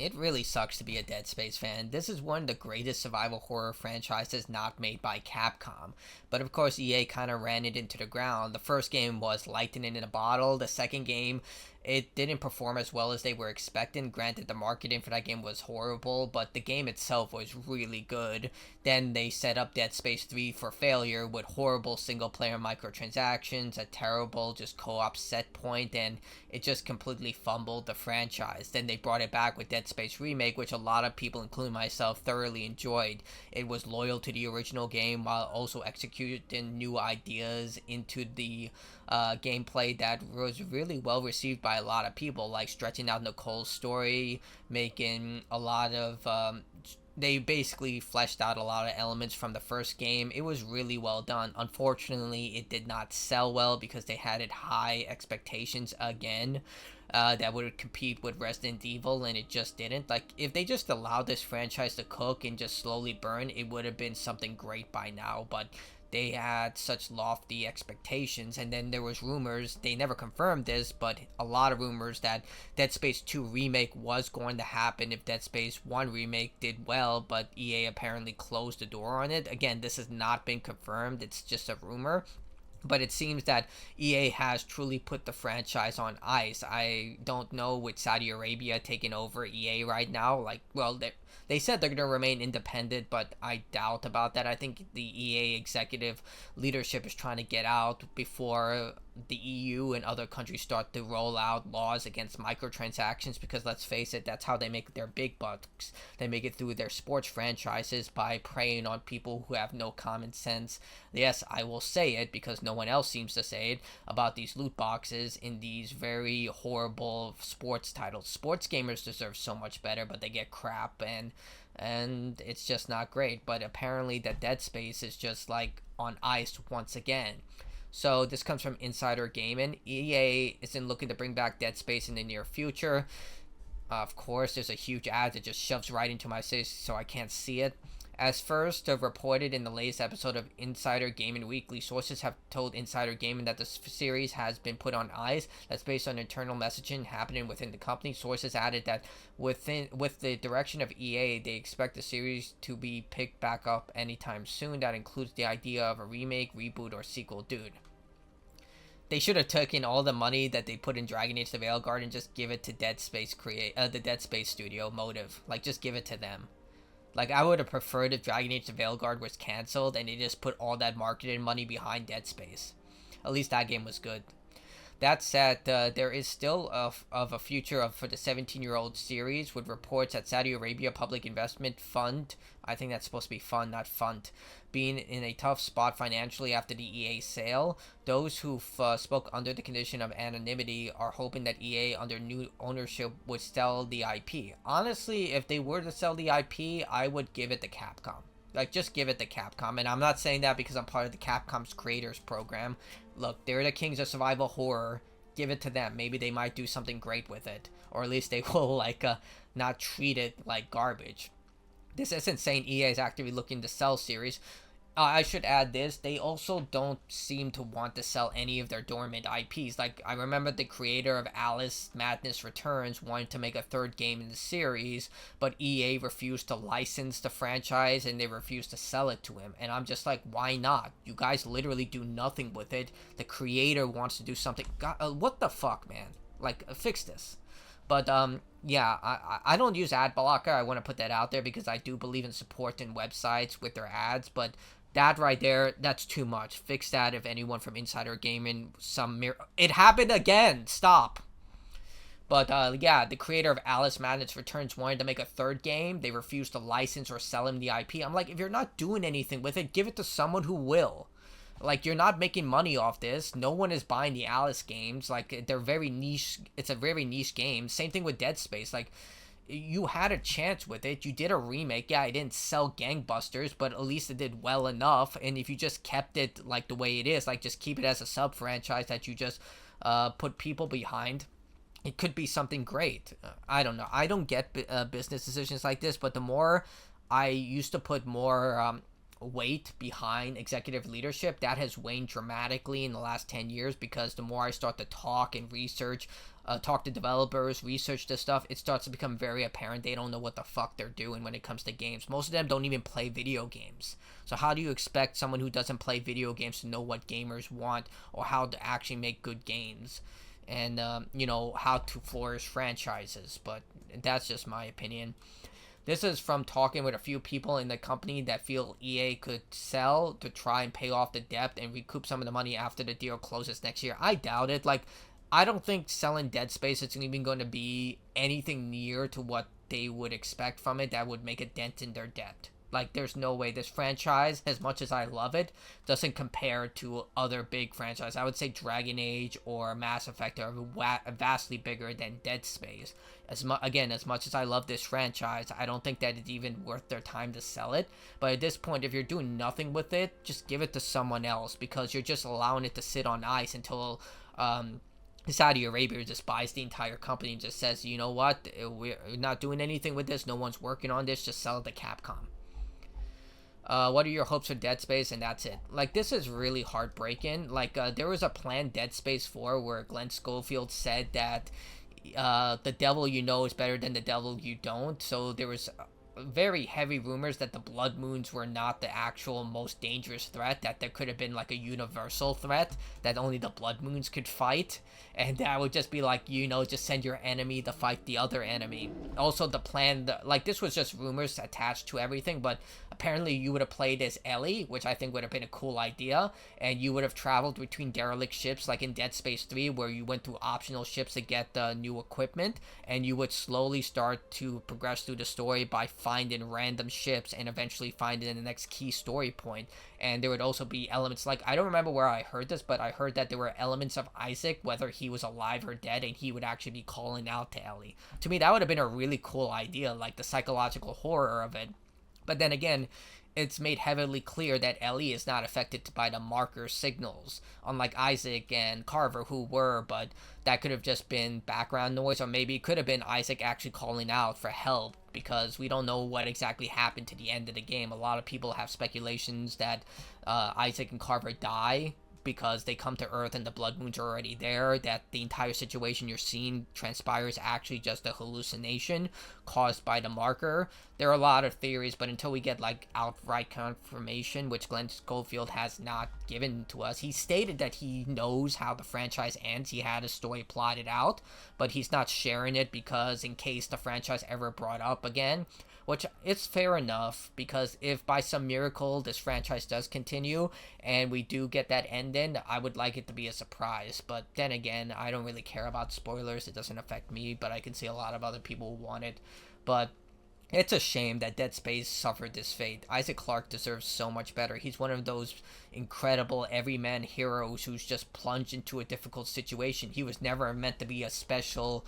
It really sucks to be a Dead Space fan. This is one of the greatest survival horror franchises not made by Capcom. But of course, EA kind of ran it into the ground. The first game was lightning in a bottle. The second game, it didn't perform as well as they were expecting. Granted, the marketing for that game was horrible, but the game itself was really good. Then they set up Dead Space 3 for failure with horrible single player microtransactions, a terrible just co op set point, and it just completely fumbled the franchise. Then they brought it back with Dead Space Remake, which a lot of people, including myself, thoroughly enjoyed. It was loyal to the original game while also executing new ideas into the gameplay that was really well received by a lot of people, like stretching out Nicole's story, making a lot of they basically fleshed out a lot of elements from the first game. It was really well done. Unfortunately, it did not sell well because they had it high expectations again. That would compete with Resident Evil, and it just didn't. Like, if they just allowed this franchise to cook and just slowly burn, it would have been something great by now, but they had such lofty expectations. And then there was rumors, they never confirmed this, but a lot of rumors that Dead Space 2 remake was going to happen if Dead Space 1 remake did well, but EA apparently closed the door on it. Again, this has not been confirmed, it's just a rumor. But it seems that EA has truly put the franchise on ice. I don't know, with Saudi Arabia taking over EA right now. Like, well, they said they're going to remain independent, but I doubt about that. I think the EA executive leadership is trying to get out before the EU and other countries start to roll out laws against microtransactions, because let's face it, that's how they make their big bucks. They make it through their sports franchises by preying on people who have no common sense. Yes, I will say it because no one else seems to say it about these loot boxes in these very horrible sports titles. Sports gamers deserve so much better, but they get crap, and it's just not great. But apparently the Dead Space is just like on ice once again. So this comes from Insider Gaming. EA isn't looking to bring back Dead Space in the near future. Of course, there's a huge ad that just shoves right into my face so I can't see it. As first reported in the latest episode of Insider Gaming Weekly, sources have told Insider Gaming that the series has been put on ice. That's based on internal messaging happening within the company. Sources added that with the direction of EA, they expect the series to be picked back up anytime soon. That includes the idea of a remake, reboot, or sequel. Dude, they should have taken all the money that they put in Dragon Age: The Veilguard and just give it to the Dead Space studio, Motive. Like, just give it to them. Like, I would have preferred if Dragon Age: The Veilguard was cancelled and they just put all that marketing money behind Dead Space. At least that game was good. That said, there is still of a future for the 17-year-old series, with reports that Saudi Arabia Public Investment Fund, I think that's supposed to be fund, not fund, being in a tough spot financially after the EA sale. Those who spoke under the condition of anonymity are hoping that EA, under new ownership, would sell the IP. Honestly, if they were to sell the IP, I would give it to Capcom. Like, just give it to Capcom. And I'm not saying that because I'm part of the Capcom's creators program. Look, they're the kings of survival horror. Give it to them. Maybe they might do something great with it. Or at least they will, like, not treat it like garbage. This isn't saying EA is actively looking to sell series. I should add this, they also don't seem to want to sell any of their dormant IPs. Like, I remember the creator of Alice Madness Returns wanted to make a third game in the series, but EA refused to license the franchise and they refused to sell it to him. And I'm just like, why not? You guys literally do nothing with it. The creator wants to do something. God, what the fuck, man? Like, fix this. But, yeah, I don't use ad blocker. I want to put that out there because I do believe in supporting websites with their ads, but that right there, that's too much. Fix that if anyone from Insider Gaming, it happened again. Stop. But, yeah, the creator of Alice Madness Returns wanted to make a third game. They refused to license or sell him the IP. I'm like, if you're not doing anything with it, give it to someone who will. Like, you're not making money off this. No one is buying the Alice games. Like, they're very niche. It's a very niche game. Same thing with Dead Space. Like, you had a chance with it. You did a remake. Yeah, it didn't sell gangbusters, but at least it did well enough. And if you just kept it like the way it is, like just keep it as a sub franchise that you just put people behind, it could be something great. I don't know. I don't get business decisions like this, but the more I used to put more weight behind executive leadership, that has waned dramatically in the last 10 years, because the more I start to talk and research, talk to developers, research this stuff, it starts to become very apparent they don't know what the fuck they're doing when it comes to games. Most of them don't even play video games. So how do you expect someone who doesn't play video games to know what gamers want, or how to actually make good games, and how to flourish franchises? But that's just my opinion. This is from talking with a few people in the company that feel EA could sell to try and pay off the debt and recoup some of the money after the deal closes next year. I doubt it. Like, I don't think selling Dead Space is even going to be anything near to what they would expect from it that would make a dent in their debt. Like, there's no way. This franchise, as much as I love it, doesn't compare to other big franchises. I would say Dragon Age or Mass Effect are vastly bigger than Dead Space. As much as I love this franchise, I don't think that it's even worth their time to sell it. But at this point, if you're doing nothing with it, just give it to someone else, because you're just allowing it to sit on ice until Saudi Arabia just buys the entire company and just says, you know what, we're not doing anything with this, no one's working on this, just sell it to Capcom. What are your hopes for Dead Space? And that's it. Like, this is really heartbreaking. Like, there was a planned Dead Space 4 where Glenn Schofield said that the devil you know is better than the devil you don't. So there was very heavy rumors that the Blood Moons were not the actual most dangerous threat, that there could have been like a universal threat that only the Blood Moons could fight, and that would just be like, just send your enemy to fight the other enemy. Also, the plan, like, this was just rumors attached to everything, but apparently you would have played as Ellie, which I think would have been a cool idea, and you would have traveled between derelict ships like in Dead Space 3, where you went through optional ships to get the new equipment, and you would slowly start to progress through the story by finding random ships and eventually finding the next key story point. And there would also be elements, like, I don't remember where I heard this, but I heard that there were elements of Isaac, whether he was alive or dead, and he would actually be calling out to Ellie. To me, that would have been a really cool idea, like the psychological horror of it. But then again, it's made heavily clear that Ellie is not affected by the marker signals, unlike Isaac and Carver, who were, but that could have just been background noise, or maybe it could have been Isaac actually calling out for help, because we don't know what exactly happened to the end of the game. A lot of people have speculations that Isaac and Carver die because they come to Earth and the Blood Moons are already there, that the entire situation you're seeing transpires actually just a hallucination caused by the marker. There are a lot of theories, but until we get like outright confirmation, which Glenn Schofield has not given to us, he stated that he knows how the franchise ends. He had a story plotted out, but he's not sharing it because in case the franchise ever brought up again, which it's fair enough, because if by some miracle this franchise does continue and we do get that ending, I would like it to be a surprise. But then again, I don't really care about spoilers. It doesn't affect me, but I can see a lot of other people who want it. But it's a shame that Dead Space suffered this fate. Isaac Clarke deserves so much better. He's one of those incredible everyman heroes who's just plunged into a difficult situation. He was never meant to be a special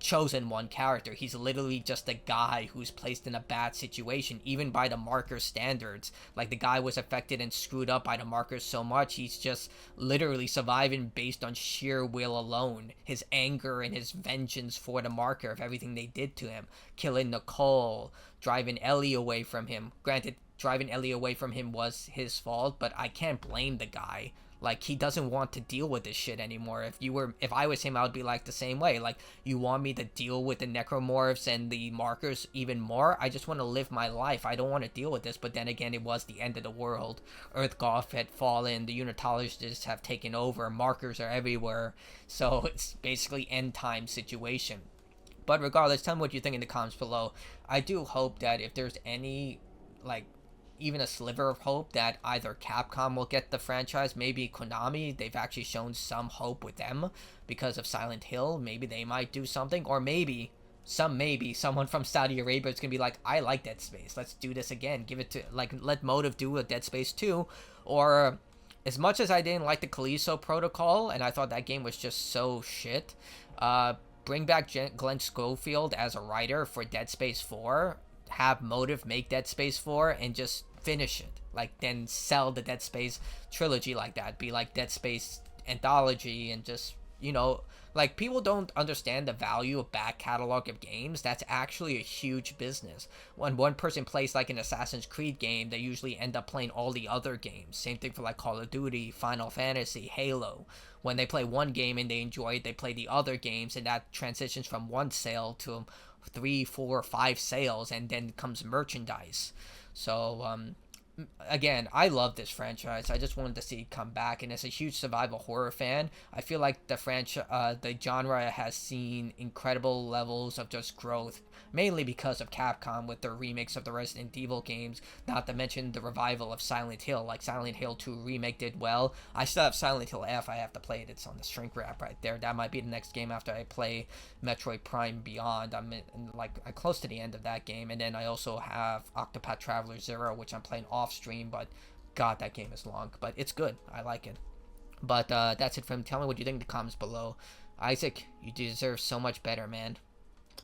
chosen one character. He's literally just a guy who's placed in a bad situation, even by the marker standards. Like, the guy was affected and screwed up by the markers so much, he's just literally surviving based on sheer will alone. His anger and his vengeance for the marker of everything they did to him. Killing Nicole, driving Ellie away from him. Granted, driving Ellie away from him was his fault, but I can't blame the guy. Like, he doesn't want to deal with this shit anymore. If I was him, I would be like the same way. Like, you want me to deal with the necromorphs and the markers even more? I just want to live my life. I don't want to deal with this. But then again, it was the end of the world. Earthgolf had fallen. The Unitologists have taken over. Markers are everywhere. So it's basically end time situation. But regardless, tell me what you think in the comments below. I do hope that if there's any, like, even a sliver of hope that either Capcom will get the franchise, maybe Konami, they've actually shown some hope with them because of Silent Hill, maybe they might do something, or maybe someone from Saudi Arabia is gonna be like, I like Dead Space, let's do this again, give it to, like, let Motive do a Dead Space 2, or as much as I didn't like the Callisto Protocol, and I thought that game was just so shit, bring back Glenn Schofield as a writer for Dead Space 4, have Motive make Dead Space 4, and just finish it. Like, then sell the Dead Space trilogy like that. Be like Dead Space Anthology, and just like, people don't understand the value of back catalog of games. That's actually a huge business. When one person plays like an Assassin's Creed game, they usually end up playing all the other games. Same thing for like Call of Duty, Final Fantasy, Halo. When they play one game and they enjoy it, they play the other games, and that transitions from one sale to 3, 4, 5 sales, and then comes merchandise. So again, I love this franchise. I just wanted to see it come back, and as a huge survival horror fan, I feel like the genre has seen incredible levels of just growth, mainly because of Capcom with their remakes of the Resident Evil games. Not to mention the revival of Silent Hill. Like, Silent Hill 2 remake did well. I still have Silent Hill F. I have to play it. It's on the shrink wrap right there. That might be the next game after I play Metroid Prime Beyond. I'm close to the end of that game, and then I also have Octopath Traveler 0, which I'm playing off stream, but god, that game is long, but it's good. I like it. But that's it from me. Tell me what you think in the comments below. Isaac, you deserve so much better, man.